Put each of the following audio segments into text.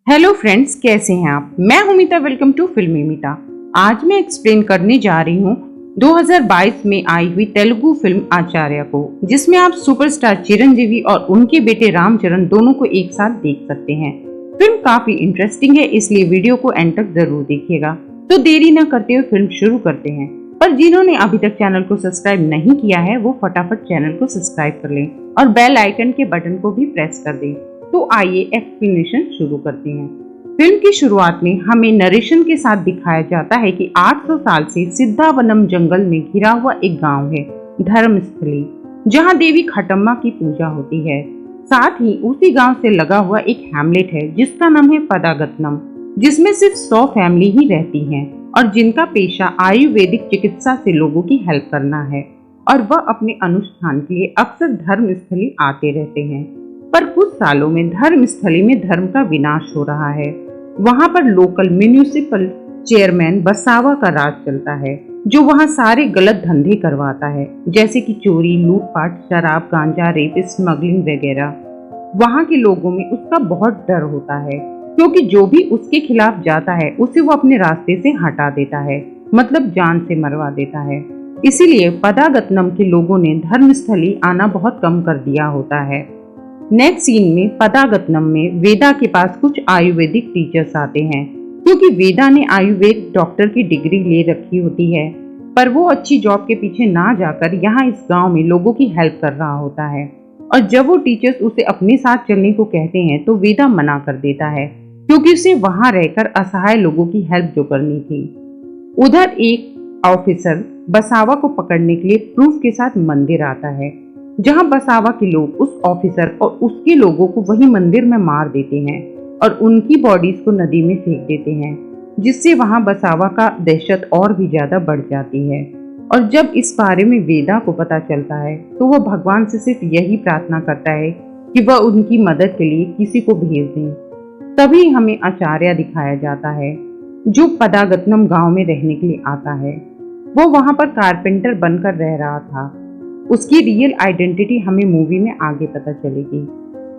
Hello friends, कैसे हैं आप। मैं हूं मीता, वेलकम टू फिल्मी मीता। आज मैं एक्सप्लेन करने जा रही हूं 2022 में आई हुई तेलुगु फिल्म आचार्य को, जिसमें आप सुपरस्टार चिरंजीवी और उनके बेटे रामचरण दोनों को एक साथ देख सकते हैं। फिल्म काफी इंटरेस्टिंग है, इसलिए वीडियो को एंड तक जरूर देखिएगा। तो देरी न करते हुए फिल्म शुरू करते हैं। पर जिन्होंने अभी तक चैनल को सब्सक्राइब नहीं किया है वो फटाफट चैनल को सब्सक्राइब कर लें और बेल आइकन के बटन को भी प्रेस कर दें। तो आइए एक्सप्लेनेशन शुरू करते हैं। फिल्म की शुरुआत में हमें नरेशन के साथ दिखाया जाता है कि 800 साल से सिद्धावनम जंगल में घिरा हुआ एक गांव है, धर्मस्थली, जहां देवी खटम्मा की पूजा होती है। साथ ही उसी गांव से लगा हुआ एक हैमलेट है जिसका नाम है पदागतनम, जिसमें सिर्फ 100 फैमिली ही रहती हैं और जिनका पेशा आयुर्वेदिक चिकित्सा से लोगों की हेल्प करना है, और वह अपने अनुष्ठान के लिए अक्सर धर्मस्थली आते रहते हैं। पर कुछ सालों में धर्मस्थली में धर्म का विनाश हो रहा है। वहां पर लोकल म्यूनिसिपल चेयरमैन बसावा का राज चलता है, जो वहां सारे गलत धंधे करवाता है, जैसे कि चोरी, लूटपाट, शराब, गांजा, रेप, स्मगलिंग वगैरह। वहां के लोगों में उसका बहुत डर होता है, क्योंकि जो भी उसके खिलाफ जाता है उसे वो अपने रास्ते से हटा देता है, मतलब जान से मरवा देता है। इसीलिए पदागतनम के लोगों ने धर्मस्थली आना बहुत कम कर दिया होता है। नेक्स्ट सीन में पदागतनम में वेदा के पास कुछ आयुर्वेदिक टीचर्स आते हैं, क्योंकि वेदा ने आयुर्वेद डॉक्टर की डिग्री ले रखी होती है। पर वो अच्छी जॉब के पीछे ना जाकर यहाँ इस गांव में लोगों की हेल्प कर रहा होता है, और जब वो टीचर्स उसे अपने साथ चलने को कहते हैं तो वेदा मना कर देता है, क्योंकि उसे वहां रहकर असहाय लोगों की हेल्प जो करनी थी। उधर एक ऑफिसर बसावा को पकड़ने के लिए प्रूफ के साथ मंदिर आता है, जहां बसावा के लोग उस ऑफिसर और उसके लोगों को वही मंदिर में मार देते हैं और उनकी बॉडीज को नदी में फेंक देते हैं, जिससे वहां बसावा का दहशत और भी ज्यादा बढ़ जाती है। और जब इस बारे में वेदा को पता चलता है तो वह भगवान से सिर्फ यही प्रार्थना करता है कि वह उनकी मदद के लिए किसी को भेज दें। तभी हमें आचार्य दिखाया जाता है, जो पदागतनम गांव में रहने के लिए आता है। वो वहां पर कारपेंटर बनकर रह रहा था। उसकी रियल आइडेंटिटी हमें मूवी में आगे पता चलेगी।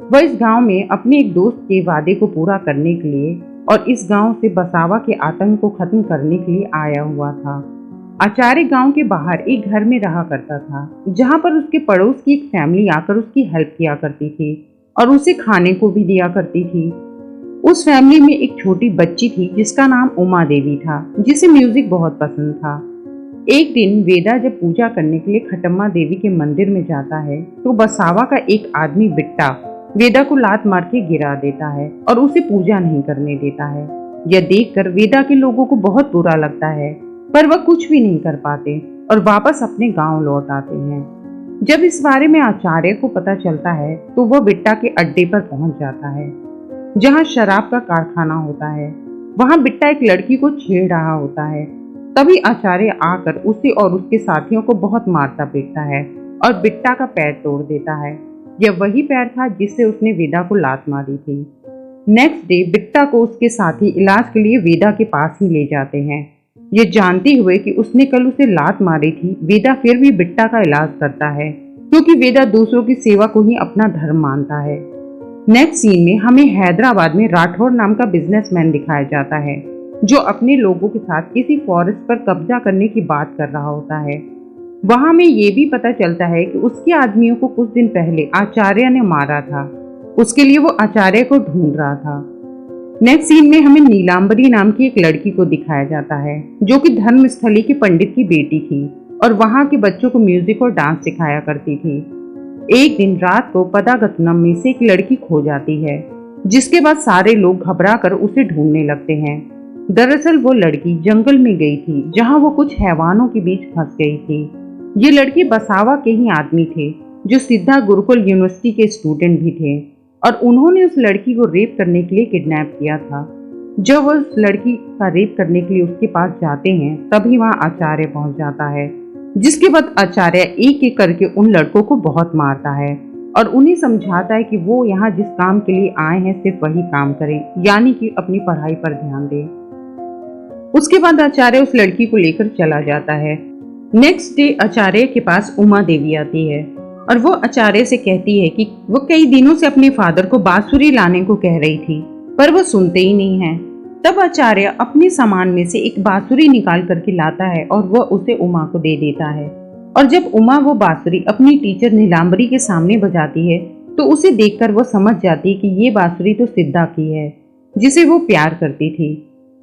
वह इस गांव में अपने एक दोस्त के वादे को पूरा करने के लिए और इस गांव से बसावा के आतंक को खत्म करने के लिए आया हुआ था। आचार्य गांव के बाहर एक घर में रहा करता था, जहां पर उसके पड़ोस की एक फैमिली आकर उसकी हेल्प किया करती थी और उसे खाने को भी दिया करती थी। उस फैमिली में एक छोटी बच्ची थी जिसका नाम उमा देवी था, जिसे म्यूजिक बहुत पसंद था। एक दिन वेदा जब पूजा करने के लिए खटम्मा देवी के मंदिर में जाता है तो बसावा का एक आदमी बिट्टा वेदा को लात मार के गिरा देता है और उसे पूजा नहीं करने देता है। यह देखकर वेदा के लोगों को बहुत बुरा लगता है, पर वह कुछ भी नहीं कर पाते और वापस अपने गांव लौट आते हैं। जब इस बारे में आचार्य को पता चलता है तो वह बिट्टा के अड्डे पर पहुंच जाता है, जहां शराब का कारखाना होता है। वहां बिट्टा एक लड़की को छेड़ रहा होता है। तभी आचार्य आकर उसे और उसके साथियों को बहुत मारता पीटता है और बिट्टा का पैर तोड़ देता है। यह वही पैर था जिससे उसने वेदा को लात मारी थी। नेक्स्ट डे बिट्टा को उसके साथी इलाज के लिए वेदा के पास ही ले जाते हैं। ये जानते हुए कि उसने कल उसे लात मारी थी, वेदा फिर भी बिट्टा का इलाज करता है, क्योंकि वेदा दूसरों की सेवा को ही अपना धर्म मानता है। नेक्स्ट सीन में हमें हैदराबाद में राठौर नाम का बिजनेसमैन दिखाया जाता है, जो अपने लोगों के साथ किसी फॉरेस्ट पर कब्जा करने की बात कर रहा होता है। वहां में ये भी पता चलता है कि उसके आदमियों को कुछ दिन पहले आचार्य ने मारा था। उसके लिए वो आचार्य को ढूंढ रहा था। नेक्स्ट सीन में हमें नीलांबरी नाम की एक लड़की को दिखाया जाता है, जो कि धर्मस्थली के पंडित की बेटी थी और वहां के बच्चों को म्यूजिक और डांस सिखाया करती थी। एक दिन रात को पदागतनम में से एक लड़की खो जाती है, जिसके बाद सारे लोग घबरा कर उसे ढूंढने लगते हैं। दरअसल वो लड़की जंगल में गई थी, जहां वो कुछ हैवानों के बीच फंस गई थी। ये लड़के बसावा के ही आदमी थे, जो सिद्धा गुरुकुल यूनिवर्सिटी के स्टूडेंट भी थे, और उन्होंने उस लड़की को रेप करने के लिए किडनैप किया था। जब वो उस लड़की का रेप करने के लिए उसके पास जाते हैं तभी वहां आचार्य पहुंच जाता है, जिसके बाद आचार्य एक एक करके उन लड़कों को बहुत मारता है और उन्हें समझाता है कि वो यहाँ जिस काम के लिए आए हैं सिर्फ वही काम करें, यानी कि अपनी पढ़ाई पर ध्यान दें। उसके बाद आचार्य उस लड़की को लेकर चला जाता है। नेक्स्ट डे आचार्य के पास उमा देवी आती है और वो आचार्य से कहती है कि वो कई दिनों से अपने फादर को बांसुरी लाने को कह रही थी, पर वो सुनते ही नहीं हैं। तब आचार्य अपने सामान में से एक बांसुरी निकाल करके लाता है और वह उसे उमा को दे देता है। और जब उमा वो बांसुरी अपनी टीचर नीलांबरी के सामने बजाती है तो उसे देखकर वो समझ जाती है कि ये बांसुरी तो सिद्धा की है, जिसे वो प्यार करती थी।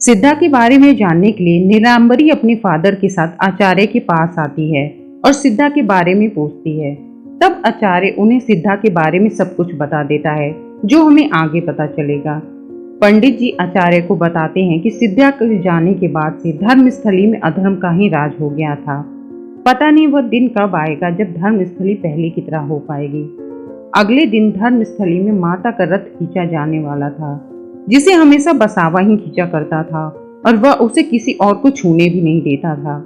सिद्धा के बारे में जानने के लिए नीलांबरी अपने फादर के साथ आचार्य के पास आती है और सिद्धा के बारे में पूछती है। तब आचार्य उन्हें सिद्धा के बारे में सब कुछ बता देता है, जो हमें आगे पता चलेगा। पंडित जी आचार्य को बताते हैं कि सिद्धा के जाने के बाद से धर्मस्थली में अधर्म का ही राज हो गया था। पता नहीं वह दिन कब आएगा जब धर्मस्थली पहले की तरह हो पाएगी। अगले दिन धर्मस्थली में माता का रथ खींचा जाने वाला था, जिसे हमेशा बसावा ही खींचा करता था और वह उसे किसी और को छूने भी नहीं देता था।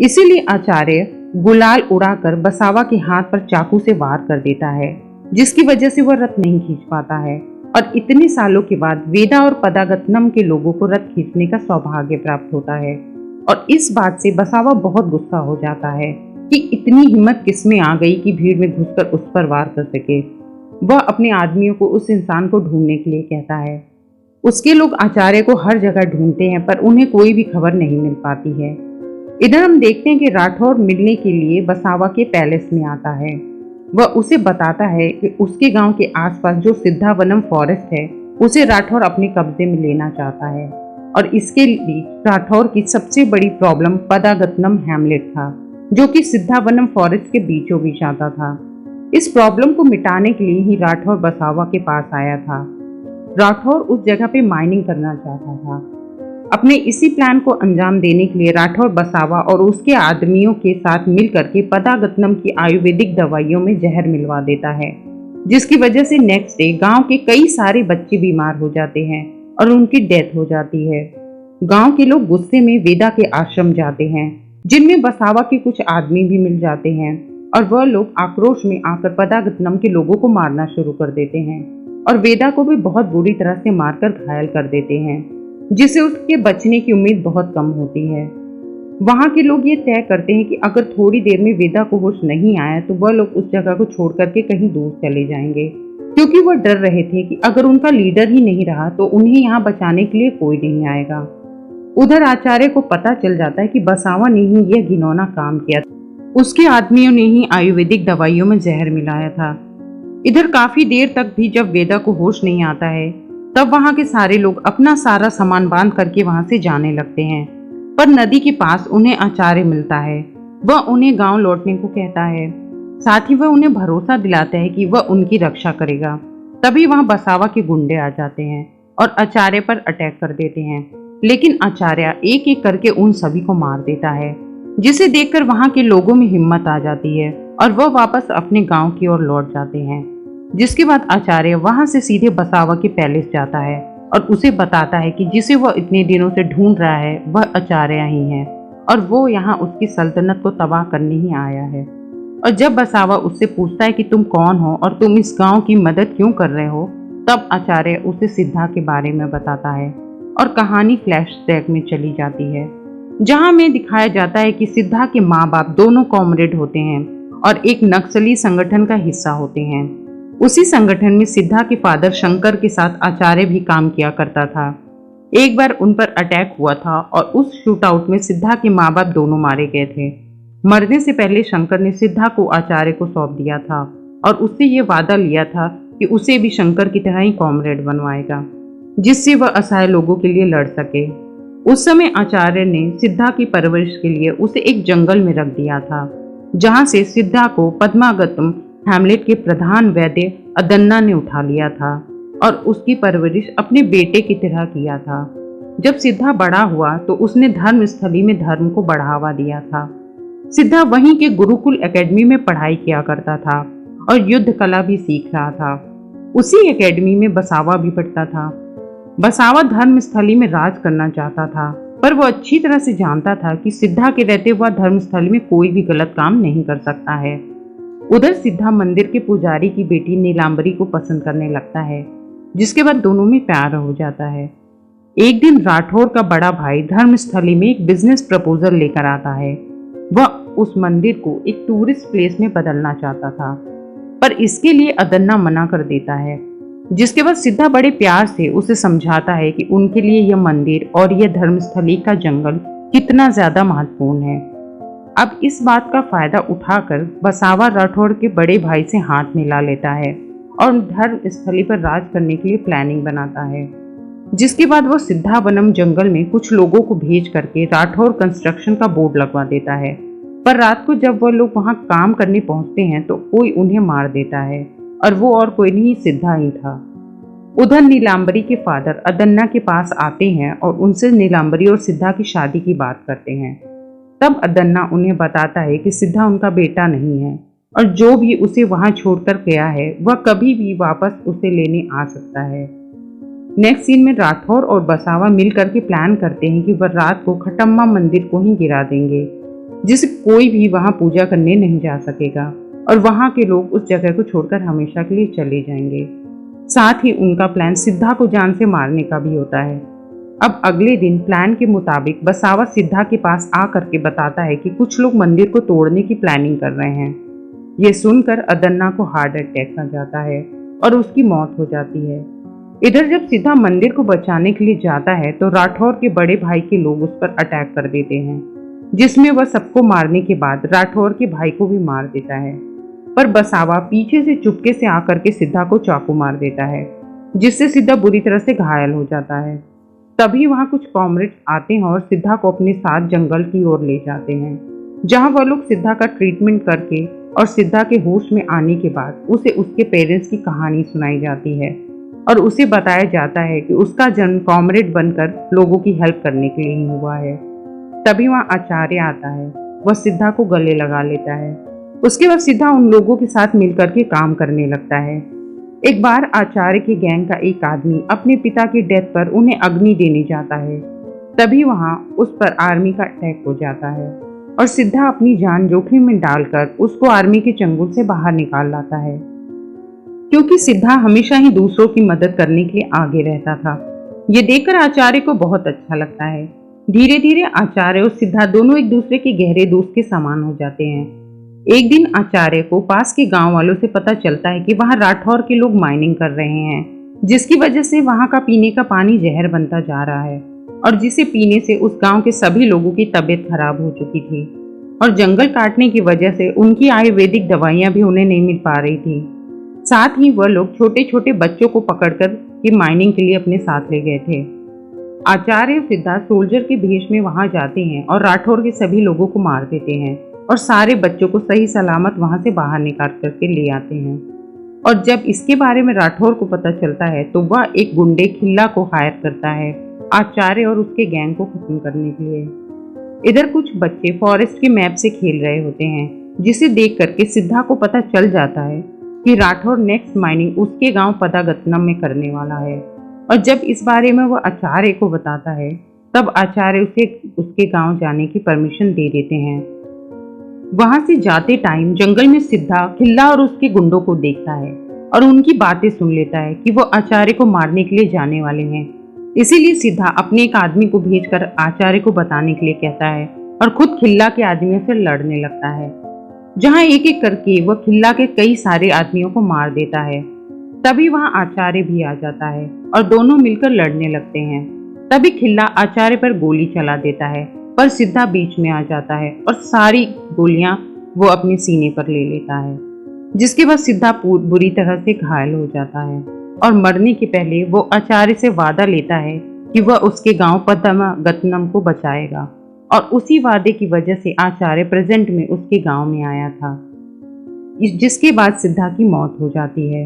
इसीलिए आचार्य गुलाल उड़ाकर बसावा के हाथ पर चाकू से वार कर देता है, जिसकी वजह से वह रथ नहीं खींच पाता है। और इतने सालों के बाद वेदा और पदागतनम के लोगों को रथ खींचने का सौभाग्य प्राप्त होता है। और इस बात से बसावा बहुत गुस्सा हो जाता है कि इतनी हिम्मत किसमें आ गई कि भीड़ में घुसकर उस पर वार कर सके। वह अपने आदमियों को उस इंसान को ढूंढने के लिए कहता है। उसके लोग आचार्य को हर जगह ढूंढते हैं पर उन्हें कोई भी खबर नहीं मिल पाती है। इधर हम देखते हैं कि राठौर मिलने के लिए बसावा के पैलेस में आता है। वह उसे बताता है कि उसके गांव के आसपास जो सिद्धावनम फॉरेस्ट है उसे राठौर अपने कब्जे में लेना चाहता है। और इसके लिए राठौर की सबसे बड़ी प्रॉब्लम पदागतनम हैमलेट था, जो कि सिद्धावनम फॉरेस्ट के बीचों बीच आता था। इस प्रॉब्लम को मिटाने के लिए ही राठौर बसावा के पास आया था। राठौर उस जगह पे माइनिंग करना चाहता था। अपने इसी प्लान को अंजाम देने के लिए राठौर बसावा और उसके आदमियों के साथ मिल करके पदागतनम की आयुर्वेदिक दवाइयों में जहर मिलवा देता है, जिसकी वजह से नेक्स्ट डे गांव के कई सारे बच्चे बीमार हो जाते हैं और उनकी डेथ हो जाती है। गांव के लोग गुस्से में वेदा के आश्रम जाते हैं, जिनमें बसावा के कुछ आदमी भी मिल जाते हैं और वह लोग आक्रोश में आकर पदागतनम के लोगों को मारना शुरू कर देते हैं और वेदा को भी बहुत बुरी तरह से मारकर घायल कर देते हैं, जिससे उसके बचने की उम्मीद बहुत कम होती है। वहां के लोग ये तय करते हैं कि अगर थोड़ी देर में वेदा को होश नहीं आया तो वह लोग उस जगह को छोड़ करके कहीं दूर चले जाएंगे, क्योंकि वह डर रहे थे कि अगर उनका लीडर ही नहीं रहा तो उन्हें यहाँ बचाने के लिए कोई नहीं आएगा। उधर आचार्य को पता चल जाता है कि बसावा ने ही यह घिनौना काम किया, उसके आदमियों ने ही आयुर्वेदिक दवाइयों में जहर मिलाया था। इधर काफी देर तक भी जब वेदा को होश नहीं आता है तब वहां के सारे लोग अपना सारा सामान बांध करके वहां से जाने लगते हैं। पर नदी के पास उन्हें आचार्य मिलता है। वह उन्हें गांव लौटने को कहता है, साथ ही वह उन्हें भरोसा दिलाता है कि वह उनकी रक्षा करेगा। तभी वहां बसावा के गुंडे आ जाते हैं और आचार्य पर अटैक कर देते हैं, लेकिन आचार्य एक एक करके उन सभी को मार देता है, जिसे देखकर वहां के लोगों में हिम्मत आ जाती है और वह वापस अपने गांव की ओर लौट जाते हैं। जिसके बाद आचार्य वहां से सीधे बसावा के पैलेस जाता है और उसे बताता है कि जिसे वह इतने दिनों से ढूंढ रहा है वह आचार्य ही है और वो यहाँ उसकी सल्तनत को तबाह करने ही आया है। और जब बसावा उससे पूछता है कि तुम कौन हो और तुम इस गांव की मदद क्यों कर रहे हो, तब आचार्य उसे सिद्धा के बारे में बताता है और कहानी फ्लैशबैक में चली जाती है, जहां में दिखाया जाता है कि सिद्धा के माँ बाप दोनों कॉमरेड होते हैं और एक नक्सली संगठन का हिस्सा होते हैं। उसी संगठन में सिद्धा के फादर शंकर के साथ आचार्य भी काम किया करता था। एक बार उन पर अटैक हुआ था और उस शूट आउट में सिद्धा के माँ बाप दोनों मारे गए थे। मरने से पहले शंकर ने सिद्धा को आचार्य को सौंप दिया था और उससे ये वादा लिया था कि उसे भी शंकर की तरह ही कॉमरेड बनवाएगा, जिससे वह असहाय लोगों के लिए लड़ सके। उस समय आचार्य ने सिद्धा की परवरिश के लिए उसे एक जंगल में रख दिया था, जहां से सिद्धा को पद्मागतम हैमलेट के प्रधान वैद्य अदन्ना ने उठा लिया था और उसकी परवरिश अपने बेटे की तरह किया था। जब सिद्धा बड़ा हुआ तो उसने धर्मस्थली में धर्म को बढ़ावा दिया था। सिद्धा वहीं के गुरुकुल एकेडमी में पढ़ाई किया करता था और युद्ध कला भी सीख रहा था। उसी एकेडमी में बसावा भी पढ़ता था। बसावा धर्मस्थली में राज करना चाहता था, पर वो अच्छी तरह से जानता था कि सिद्धा के रहते हुआ धर्मस्थली में कोई भी गलत काम नहीं कर सकता है। उधर सिद्धा मंदिर के पुजारी की बेटी नीलांबरी को पसंद करने लगता है, जिसके बाद दोनों में प्यार हो जाता है। एक दिन राठौर का बड़ा भाई धर्मस्थली में एक बिजनेस प्रपोजल लेकर आता है। वह उस मंदिर को एक टूरिस्ट प्लेस में बदलना चाहता था, पर इसके लिए अदन्ना मना कर देता है। जिसके बाद सिद्धा बड़े प्यार से उसे समझाता है कि उनके लिए यह मंदिर और यह धर्मस्थली का जंगल कितना ज्यादा महत्वपूर्ण है। अब इस बात का फायदा उठाकर बसावा राठौड़ के बड़े भाई से हाथ मिला लेता है और धर्म स्थली पर राज करने के लिए प्लानिंग बनाता है। जिसके बाद वो सिद्धावनम जंगल में कुछ लोगों को भेज करके राठौर कंस्ट्रक्शन का बोर्ड लगवा देता है। पर रात को जब वह लोग वहां काम करने पहुंचते हैं तो कोई उन्हें मार देता है और वो और कोई नहीं, सिद्धा ही था। उधर नीलांबरी के फादर अदन्ना के पास आते हैं और उनसे नीलांबरी और सिद्धा की शादी की बात करते हैं। तब अदन्ना उन्हें बताता है कि सिद्धा उनका बेटा नहीं है और जो भी उसे वहां छोड़कर गया है वह कभी भी वापस उसे लेने आ सकता है। नेक्स्ट सीन में राठौर और बसावा मिलकर के प्लान करते हैं कि वह रात को खटम्मा मंदिर को ही गिरा देंगे, जिसे कोई भी वहां पूजा करने नहीं जा सकेगा और वहां के लोग उस जगह को छोड़कर हमेशा के लिए चले जाएंगे। साथ ही उनका प्लान सिद्धा को जान से मारने का भी होता है। अब अगले दिन प्लान के मुताबिक बसावा सिद्धा के पास आ करके बताता है कि कुछ लोग मंदिर को तोड़ने की प्लानिंग कर रहे हैं। यह सुनकर अदन्ना को हार्ट अटैक आ जाता है और उसकी मौत हो जाती है। इधर जब सिद्धा मंदिर को बचाने के लिए जाता है तो राठौर के बड़े भाई के लोग उस पर अटैक कर देते हैं, जिसमें वह सबको मारने के बाद राठौर के भाई को भी मार देता है। पर बसावा पीछे से चुपके से आकर के सिद्धा को चाकू मार देता है, जिससे सिद्धा बुरी तरह से घायल हो जाता है। तभी वहां कुछ कॉमरेड्स आते हैं और सिद्धा को अपने साथ जंगल की ओर ले जाते हैं, जहां वह लोग सिद्धा का ट्रीटमेंट करके और सिद्धा के होश में आने के बाद उसे उसके पेरेंट्स की कहानी सुनाई जाती है और उसे बताया जाता है कि उसका जन्म कॉमरेड बनकर लोगों की हेल्प करने के लिए ही हुआ है। तभी वहाँ आचार्य आता है, वह सिद्धा को गले लगा लेता है। उसके बाद सिद्धा उन लोगों के साथ मिलकर के काम करने लगता है। एक बार आचार्य के गैंग का एक आदमी अपने पिता की डेथ पर उन्हें अग्नि देने जाता है। तभी वहाँ उस पर आर्मी का अटैक हो जाता है और सिद्धा अपनी जान जोखिम में डालकर उसको आर्मी के चंगुल से बाहर निकाल लाता है, क्योंकि सिद्धा हमेशा ही दूसरों की मदद करने के लिए आगे रहता था। ये देखकर आचार्य को बहुत अच्छा लगता है। धीरे धीरे आचार्य और सिद्धा दोनों एक दूसरे के गहरे दोस्त के समान हो जाते हैं। एक दिन आचार्य को पास के गांव वालों से पता चलता है कि वहां राठौर के लोग माइनिंग कर रहे हैं, जिसकी वजह से वहां का पीने का पानी जहर बनता जा रहा है और जिसे पीने से उस गांव के सभी लोगों की तबीयत खराब हो चुकी थी और जंगल काटने की वजह से उनकी आयुर्वेदिक दवाइयां भी उन्हें नहीं मिल पा रही थी। साथ ही वह लोग छोटे छोटे बच्चों को पकड़कर की माइनिंग के लिए अपने साथ ले गए थे। आचार्य सिद्धा सोल्जर के भेष में वहां जाते हैं और राठौर के सभी लोगों को मार देते हैं और सारे बच्चों को सही सलामत वहां से बाहर निकाल करके ले आते हैं। और जब इसके बारे में राठौर को पता चलता है तो वह एक गुंडे खिल्ला को हायर करता है आचार्य और उसके गैंग को खत्म करने के लिए। इधर कुछ बच्चे फॉरेस्ट के मैप से खेल रहे होते हैं, जिसे देख करके सिद्धा को पता चल जाता है कि राठौर नेक्स्ट माइनिंग उसके गांव पदागतनम में करने वाला है। और जब इस बारे में वह आचार्य को बताता है तब आचार्य उसे उसके गांव जाने की परमिशन दे देते हैं। वहां से जाते टाइम जंगल में सिद्धा खिल्ला और उसके गुंडों को देखता है और उनकी बातें सुन लेता है कि वो आचार्य को मारने के लिए जाने वाले हैं। इसीलिए सिद्धा अपने एक आदमी को भेजकर आचार्य को बताने के लिए कहता है और खुद खिल्ला के आदमियों से लड़ने लगता है, जहां एक एक करके वह खिल्ला के कई सारे आदमियों को मार देता है। तभी वहां आचार्य भी आ जाता है और दोनों मिलकर लड़ने लगते हैं। तभी खिल्ला आचार्य पर गोली चला देता है, पर सिद्धा बीच में आ जाता है और सारी गोलियां वो अपने सीने पर ले लेता है, जिसके बाद सिद्धा बुरी तरह से घायल हो जाता है और मरने के पहले वो आचार्य से वादा लेता है कि वह उसके गांव पदागतनम को बचाएगा और उसी वादे की वजह से आचार्य प्रेजेंट में उसके गांव में आया था, जिसके बाद सिद्धा की मौत हो जाती है।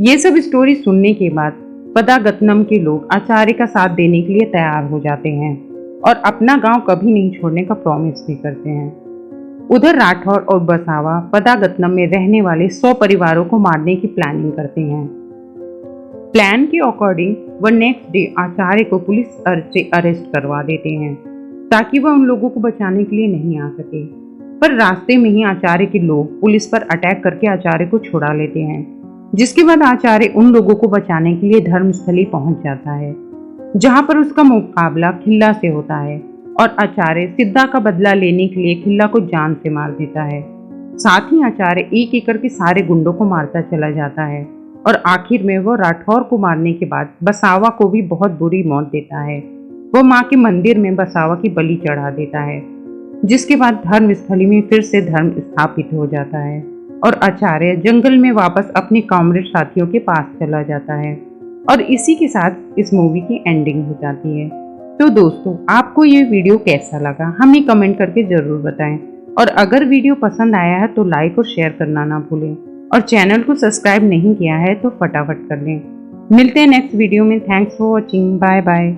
ये सब स्टोरी सुनने के बाद पदागतनम के लोग आचार्य का साथ देने के लिए तैयार हो जाते हैं और अपना गांव कभी नहीं छोड़ने का प्रॉमिस भी करते हैं। उधर राठौर और बसावा पदागतनम में रहने वाले 100 परिवारों को मारने की प्लानिंग करते हैं। प्लान के अकॉर्डिंग वह नेक्स्ट डे आचार्य को पुलिस से अरेस्ट करवा देते हैं ताकि वह उन लोगों को बचाने के लिए नहीं आ सके। पर रास्ते में ही आचार्य के लोग पुलिस पर अटैक करके आचार्य को छुड़ा लेते हैं, जिसके बाद आचार्य उन लोगों को बचाने के लिए धर्मस्थली पहुंच जाता है, जहां पर उसका मुकाबला खिल्ला से होता है और आचार्य सिद्धा का बदला लेने के लिए खिल्ला को जान से मार देता है। साथ ही आचार्य एक एक करके सारे गुंडों को मारता चला जाता है और आखिर में वो राठौर को मारने के बाद बसावा को भी बहुत बुरी मौत देता है। वो माँ के मंदिर में बसावा की बलि चढ़ा देता है, जिसके बाद धर्म स्थली में फिर से धर्म स्थापित हो जाता है और आचार्य जंगल में वापस अपने कॉमरेड साथियों के पास चला जाता है। और इसी के साथ इस मूवी की एंडिंग हो जाती है। तो दोस्तों, आपको ये वीडियो कैसा लगा हमें कमेंट करके ज़रूर बताएं। और अगर वीडियो पसंद आया है तो लाइक और शेयर करना ना भूलें, और चैनल को सब्सक्राइब नहीं किया है तो फटाफट कर लें। मिलते हैं नेक्स्ट वीडियो में। Thanks for watching. Bye bye.